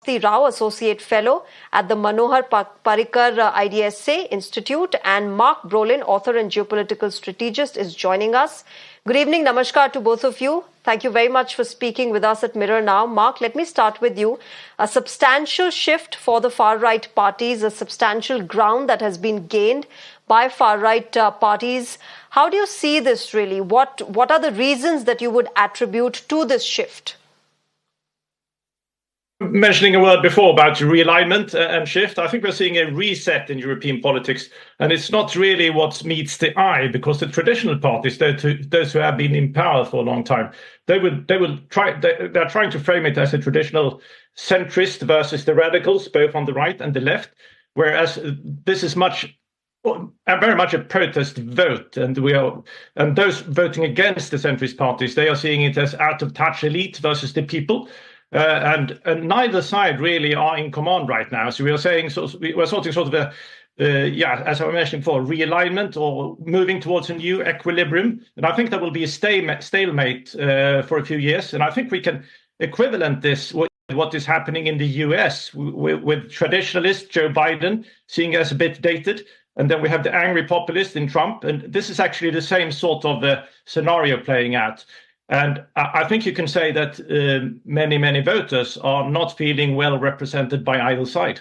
Swasti Rao, Associate Fellow at the Manohar Parrikar IDSA Institute, and Mark Brolin, author and geopolitical strategist, is joining us. Good evening, namaskar to both of you. Thank you very much for speaking with us at Mirror Now. Mark, let me start with you. A substantial shift for the far-right parties, a substantial ground that has been gained by far-right parties. How do you see this really? What are the reasons that you would attribute to this shift? Mentioning a word before about realignment and shift, I think we're seeing a reset in European politics, and it's not really what meets the eye, because the traditional parties, those who have been in power for a long time, they're trying to frame it as a traditional centrist versus the radicals, both on the right and the left, whereas this is very much a protest vote, and those voting against the centrist parties, they are seeing it as out of touch elite versus the people. And neither side really are in command right now. So we're sorting sort of a, as I mentioned before, realignment or moving towards a new equilibrium. And I think there will be a stalemate for a few years. And I think we can equivalent this with what is happening in the US with traditionalist Joe Biden, seeing as a bit dated. And then we have the angry populist in Trump. And this is actually the same sort of scenario playing out. And I think you can say that many voters are not feeling well represented by either side.